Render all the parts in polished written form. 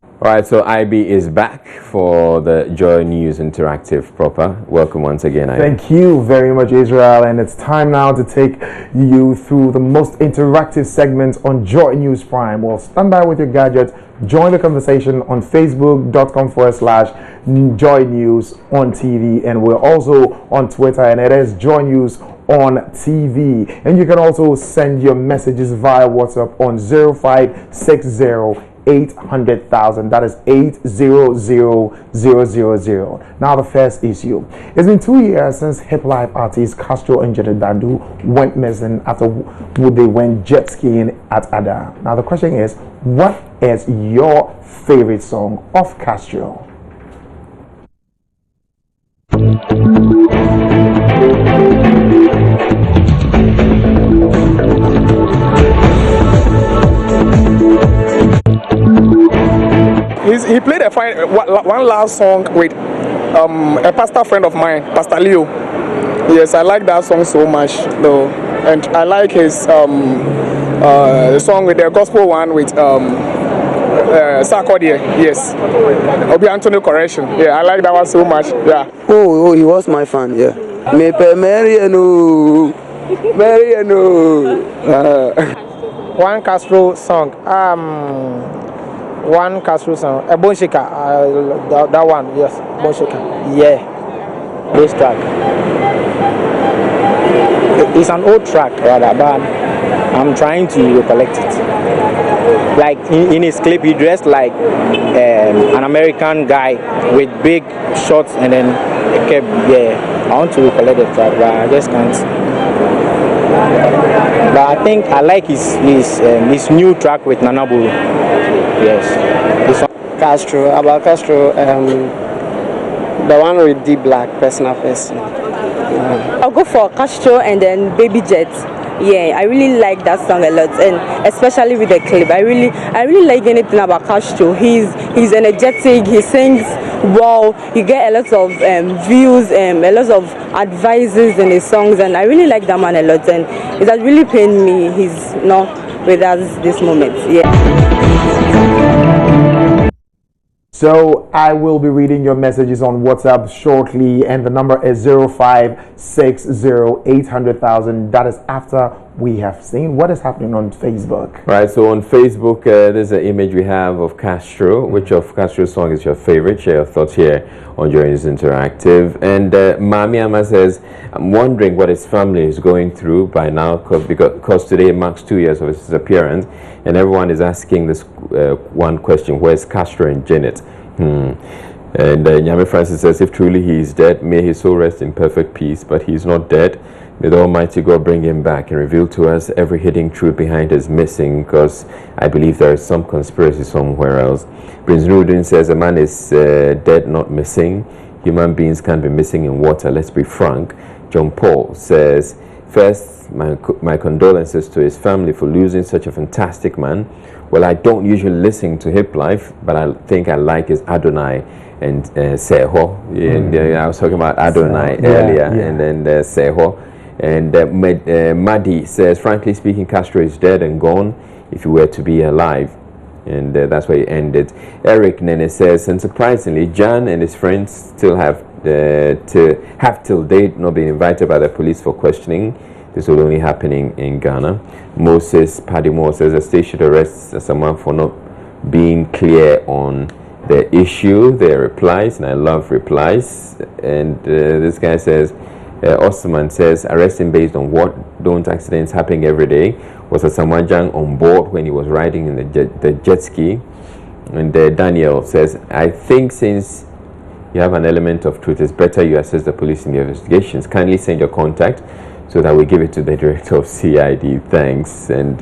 All right, so IB is back for the Joy News Interactive proper. Welcome once again, IB. Thank you very much, Israel. And it's time now to take you through the most interactive segment on Joy News Prime. Well, stand by with your gadget. Join the conversation on facebook.com/Joy News on TV. And we're also on Twitter, and it is Joy News on TV. And you can also send your messages via WhatsApp on 0560 800,000. That is 800,000. Now the first issue. It's been 2 years since hip life artist Castro and Dandu went missing after they went jet skiing at Ada. Now the question is, what is your favorite song of Castro? He played one last song with a pastor friend of mine, Pastor Leo. Yes, I like that song so much, though, and I like his song with the gospel one with Sarkodie. Yes, Obi Anthony Correction. Yeah, I like that one so much. Yeah. Oh, he was my fan. Yeah. Me pe Mariano. One Castro song. One Castro song. A Bonshika. That one. Yes. Bonshika. Yeah. This track. It's an old track, rather, but I'm trying to recollect it. Like in his clip, he dressed like an American guy with big shorts and then kept. Yeah. I want to recollect the track, but I just can't. But I think I like his new track with Nanabu. Yes. This one. Castro. About Castro. The one with D Black, personal face. I'll go for Castro and then Baby Jet. Yeah, I really like that song a lot, and especially with the clip. I really like anything about Castro. He's energetic. He sings well. You get a lot of views, a lot of advices in his songs, and I really like that man a lot. And it has really pained me he's not with us this moment. Yeah. So I will be reading your messages on WhatsApp shortly, and the number is 0560 800,000. That is after we have seen what is happening on Facebook. Right, so on Facebook, there's an image we have of Castro. Which of Castro's song is your favorite? Share your thoughts here on Joy News Interactive. And Mami Ama says, I'm wondering what his family is going through by now, because today marks 2 years of his disappearance, and everyone is asking this one question: where's Castro and Janet? And Nyame Francis says, if truly he is dead, may his soul rest in perfect peace, but he is not dead. May the Almighty God bring him back and reveal to us every hidden truth behind his missing, because I believe there is some conspiracy somewhere else. Prince Nudin says, a man is dead, not missing. Human beings can't be missing in water, let's be frank. John Paul says, first, my condolences to his family for losing such a fantastic man. Well, I don't usually listen to hip life, but I think I like his Adonai and Seho. I was talking about Adonai earlier, and then Seho. And Madi says, frankly speaking, Castro is dead and gone if he were to be alive. And that's where he ended. Eric Nene says, and surprisingly, Jan and his friends still have till date not been invited by the police for questioning. This will only happening in Ghana. Moses Padimore says the state should arrest someone for not being clear on the issue. Their replies, and I love replies. And this guy says, Osman says, arresting based on what? Don't accidents happen every day? Was a Samajang on board when he was riding in the jet ski? And Daniel says, I think since you have an element of truth, it's better you assist the police in the investigations. Kindly send your contact so that we give it to the director of CID. Thanks. And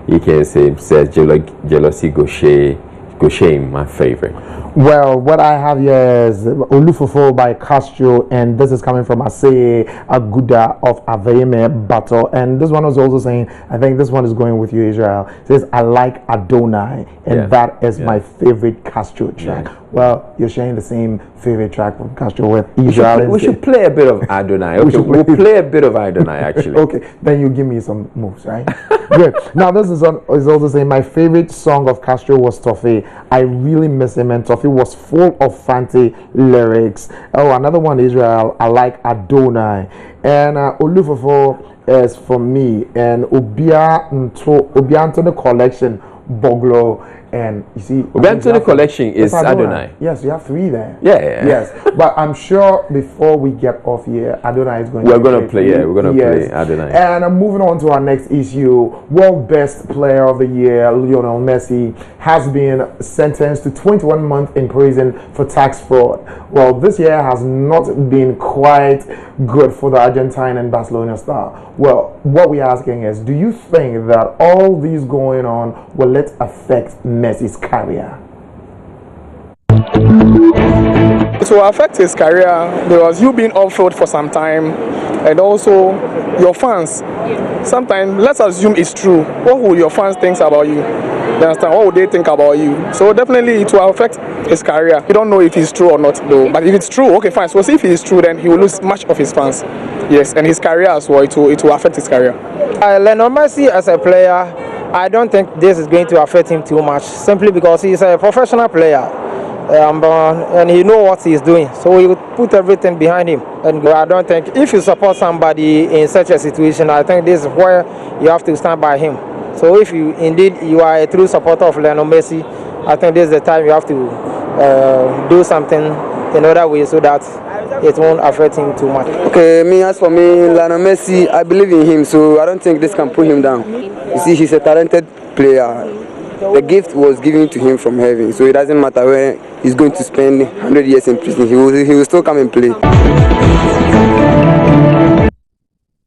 EK says, jealousy go shame, my favorite. Well, what I have here is Olufofo by Castro, and this is coming from Aseye Aguda of Aveme Battle. And this one was also saying, I think this one is going with you, Israel. It says, I like Adonai, and that is my favorite Castro track. Well, you're sharing the same favorite track from Castro with Israel. We should play a bit of Adonai. Okay, we'll play a bit of Adonai actually. Okay, then you give me some moves, right? Good. Now this is also saying my favorite song of Castro was Toffee. I really miss him, and Toffee was full of fancy lyrics. Oh, another one, Israel. I like Adonai, and Olufofo is for me, and Obianto the collection, Boglo. And you see, Obianto collection is Adonai. Yes, you have 3 there. Yeah. Yes, but I'm sure before we get off here, Adonai is going. We're going to play. Yeah, we're going to play Adonai. And I'm moving on to our next issue. World Best Player of the Year, Lionel Messi, has been sentenced to 21 months in prison for tax fraud. Well, this year has not been quite good for the Argentine and Barcelona star. Well, what we're asking is, do you think that all these going on will it affect Messi's career? It will affect his career because you been off road for some time, and also your fans. Sometimes, let's assume it's true. What will your fans think about you? You understand? What would they think about you? So definitely it will affect his career. You don't know if it's true or not though. But if it's true, okay, fine. So see if it is true, then he will lose much of his fans. Yes, and his career as well. It will affect his career. Lionel Messi as a player, I don't think this is going to affect him too much, simply because he's a professional player. And he knows what he's doing, so he would put everything behind him. And I don't think if you support somebody in such a situation, I think this is where you have to stand by him. So if you are a true supporter of Lionel Messi, I think this is the time you have to do something in other ways so that it won't affect him too much. Okay, as for me, Lionel Messi, I believe in him, so I don't think this can put him down. You see, he's a talented player. The gift was given to him from heaven, so it doesn't matter where he's going to spend 100 years in prison. He will still come and play.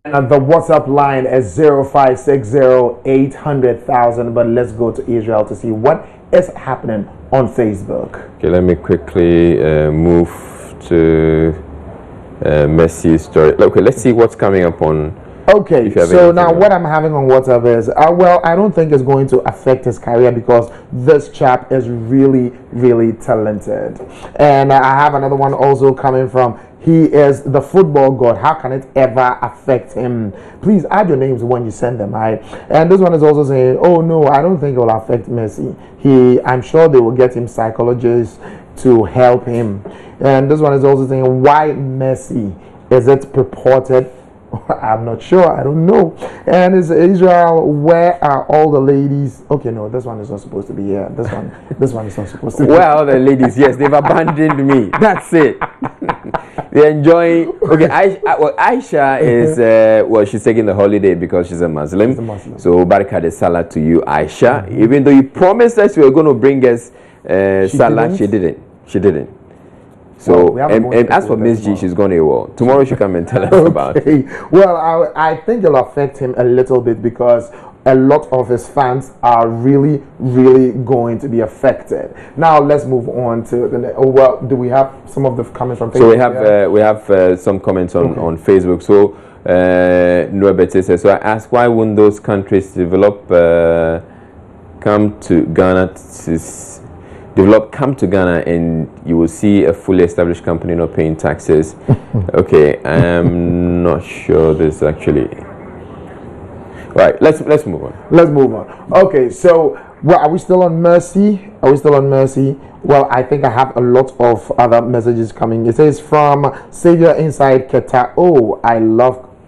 And the WhatsApp line is 0560-800,000. But let's go to Israel to see what is happening on Facebook. Okay, let me quickly move to Messi's story. Okay, let's see what's coming up on. Okay, so now what I'm having on WhatsApp is, well, I don't think it's going to affect his career because this chap is really, really talented. And I have another one also coming from, he is the football god. How can it ever affect him? Please add your names when you send them, right? And this one is also saying, oh no, I don't think it will affect Messi. I'm sure they will get him psychologists to help him. And this one is also saying, why Messi? Is it purported? I'm not sure. I don't know. And is Israel, where are all the ladies? Okay, no, this one is not supposed to be here. This one is not supposed to be. Where are the ladies? Yes, they've abandoned me. That's it. They're enjoying. Okay, Aisha is she's taking the holiday because she's a Muslim. So barakah de salah to you, Aisha. Even though you promised us you were going to bring us salah, she didn't. So, well, and as for Miss G, she's going AWOL. Tomorrow she come and tell us about it. Well, I think it'll affect him a little bit because a lot of his fans are really, really going to be affected. Now, let's move on to the next. Well, do we have some of the comments on Facebook? So we have some comments on Facebook. So, Norbert says, so I ask, why wouldn't those countries come to Ghana and you will see a fully established company not paying taxes. Okay, I'm not sure this actually. Right, let's move on. Let's move on. Okay, so are we still on Mercy? Well, I think I have a lot of other messages coming. It says from Savior inside Keta. Oh,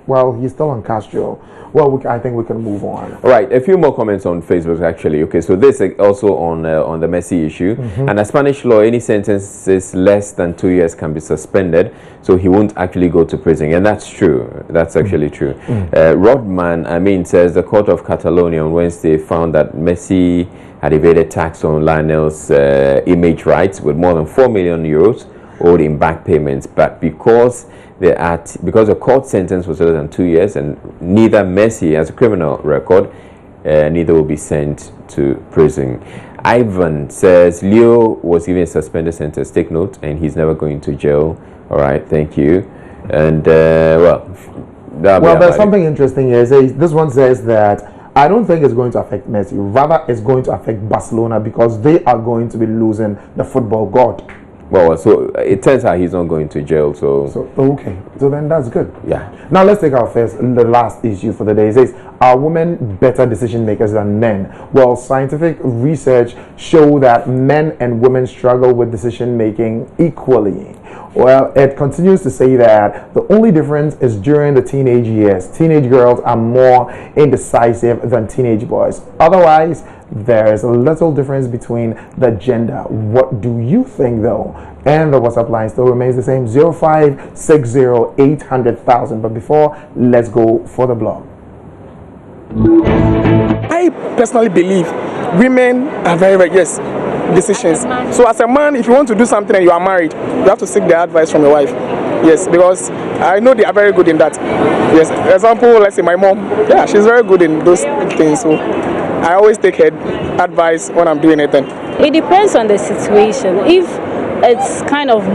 well, he's still on Castro. Well, I think we can move on. All right, a few more comments on Facebook actually. Okay, so this is also on the Messi issue. And a Spanish law, any sentences less than 2 years can be suspended, so he won't actually go to prison. And that's true. That's actually true. Rodman, says the court of Catalonia on Wednesday found that Messi had evaded tax on Lionel's image rights with more than 4 million euros owed in back payments, but because the court sentence was less than 2 years and neither Messi has a criminal record, neither will be sent to prison. Ivan says Leo was given a suspended sentence, take note, and he's never going to jail. All right, thank you. And there's something interesting here. This one says that I don't think it's going to affect Messi. Rather, it's going to affect Barcelona because they are going to be losing the football god. Well, so it turns out he's not going to jail. So okay, so then that's good. Yeah. Now let's take our the last issue for the day. It says, are women better decision makers than men? Well, scientific research show that men and women struggle with decision making equally. Well, it continues to say that the only difference is during the teenage years. Teenage girls are more indecisive than teenage boys. Otherwise, there is a little difference between the gender. What do you think, though? And the WhatsApp line still remains the same, 0560-800,000. But before, let's go for the blog. I personally believe women are very yes, decisions. So as a man, if you want to do something and you are married, you have to seek the advice from your wife. Yes, because I know they are very good in that. Yes, example, let's say my mom, yeah, she's very good in those things. So I always take her advice when I'm doing anything. It depends on the situation. If it's kind of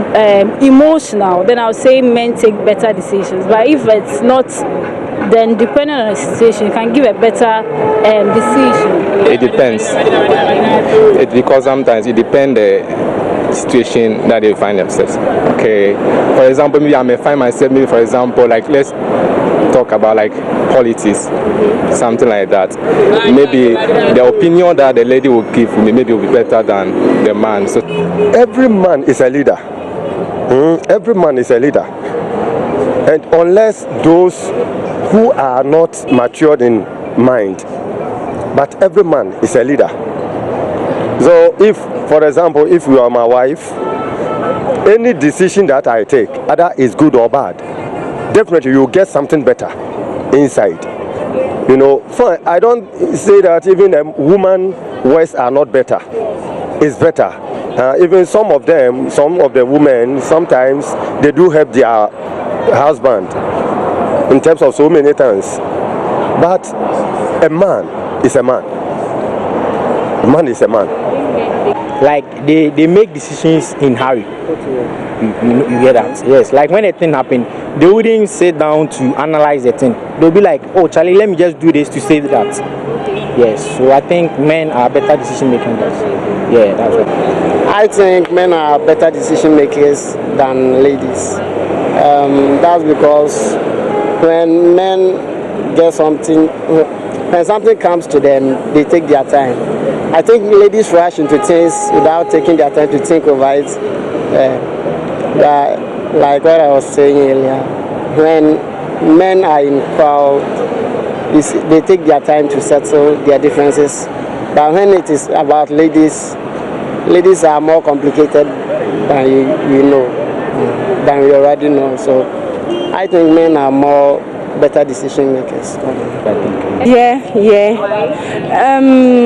emotional, then I'll say men take better decisions. But if it's not, then depending on the situation, you can give a better decision. It depends. Because sometimes it depends the situation that they find themselves. Okay, for example, maybe I may find myself, maybe for example, like let's talk about like politics, something like that. Maybe the opinion that the lady will give me maybe will be better than the man. So every man is a leader. Every man is a leader, and unless those who are not matured in mind, but every man is a leader. So if, for example, if you are my wife, any decision that I take, either is good or bad, definitely you get something better inside. You know, fine, I don't say that even a woman words are not better. It's better. Even some of the women, sometimes they do help their husband in terms of so many things. But a man is a man. A man is a man. like they make decisions in hurry. You get that? Yes. Like when a thing happened, they wouldn't sit down to analyze the thing. They'll be like, oh Charlie, let me just do this to save that. Yes. So I think men are better decision makers. Yeah, that's right. I think men are better decision makers than ladies. That's because when men get something, when something comes to them, they take their time. I think ladies rush into things without taking their time to think over it. Like what I was saying earlier, when men are in crowd, they take their time to settle their differences. But when it is about ladies, ladies are more complicated than you know, than we already know. So I think men are more better decision makers. Yeah.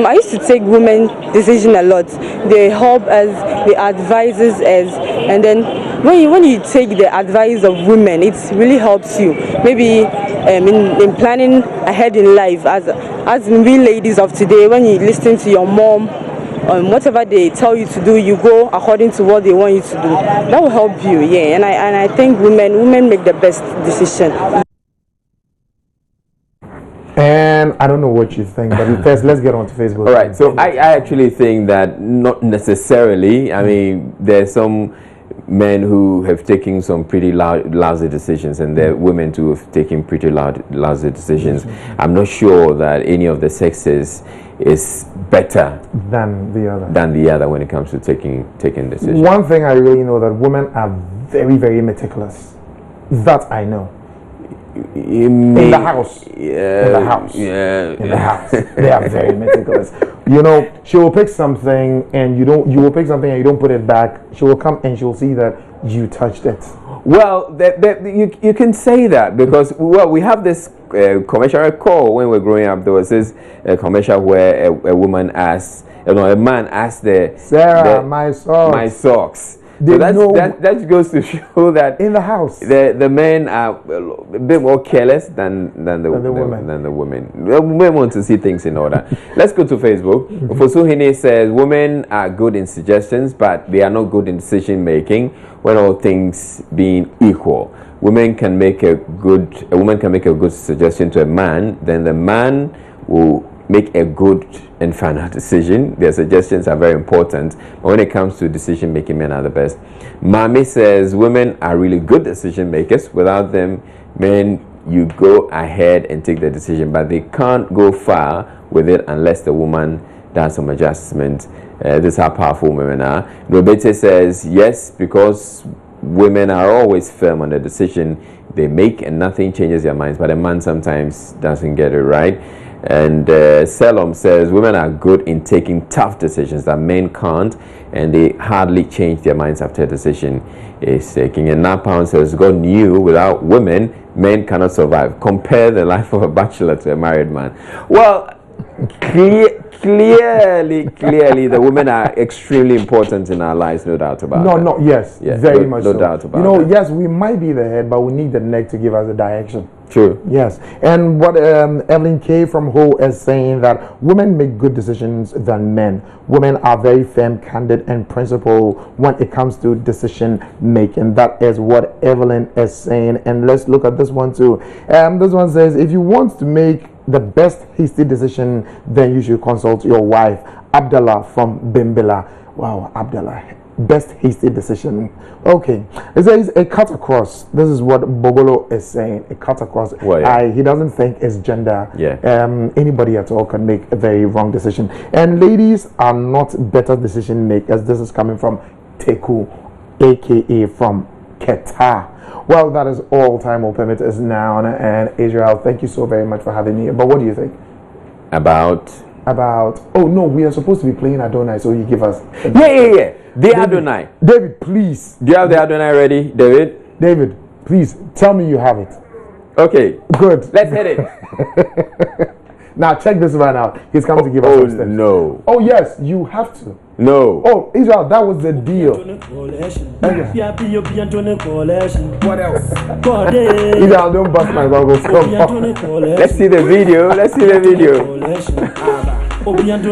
I used to take women decision a lot. They help us, they advise us, and then when you take the advice of women, it really helps you. Maybe in planning ahead in life, as we ladies of today, when you listen to your mom, whatever they tell you to do, you go according to what they want you to do. That will help you, yeah. And I think women make the best decision. And I don't know what you think, but first let's get on to Facebook. All right, so I actually think that not necessarily. I mean, there's some men who have taken some pretty lousy decisions, and there are women who have taken pretty lousy decisions. I'm not sure that any of the sexes is better than the other when it comes to taking decisions. One thing I really know, that women are very, very meticulous. That I know. In the house. They are very meticulous. You know, she will pick something and you will pick something and you don't put it back. She will come and she will see that you touched it. Well, you can say that because we have this commercial recall when we were growing up. There was this commercial where a woman asked, a man asked Sarah, my socks. So that goes to show that in the house the men are a bit more careless than the women. The women want to see things in order. Let's go to Facebook. Fosuhine says women are good in suggestions, but they are not good in decision making when all things being equal. A woman can make a good suggestion to a man, then the man will make a good and final decision. Their suggestions are very important. But when it comes to decision making, men are the best. Mami says women are really good decision makers. Without them, men, you go ahead and take the decision, but they can't go far with it unless the woman does some adjustment. This is how powerful women are. Robete says yes, because women are always firm on the decision they make and nothing changes their minds, but a man sometimes doesn't get it right. And Selom says women are good in taking tough decisions that men can't, and they hardly change their minds after a decision is taken. And Napound says God knew without women, men cannot survive. Compare the life of a bachelor to a married man. Well, clearly, the women are extremely important in our lives, no doubt about that. Yes, very much no so. doubt about that. Yes, we might be the head, but we need the neck to give us the direction. True. Yes, and what Evelyn K. from Ho is saying that women make good decisions than men. Women are very firm, candid, and principled when it comes to decision making. That is what Evelyn is saying. And let's look at this one too. This one says, if you want to make the best hasty decision, then you should consult your wife. Abdallah from Bimbila. Wow, Abdallah. Best hasty decision. Okay. It says a cut across. This is what Bogolo is saying. A cut across. Well, yeah. He doesn't think it's gender. Yeah. Anybody at all can make a very wrong decision. And ladies are not better decision makers. This is coming from Teku, aka from Qatar. Well, that is all time will permit us now. And Israel, thank you so very much for having me. But what do you think? About? Oh no, we are supposed to be playing Adonai, so you give us. Yeah. The Adonai. David, please. Do you have the Adonai ready, David? David, please tell me you have it. Okay. Good. Let's hit it. Now check this man out. He's coming to give us some steps. No. Oh yes, you have to. No. Oh, Israel, that was the deal. What else? Israel, don't bust my bubbles. Come on. Let's see the video.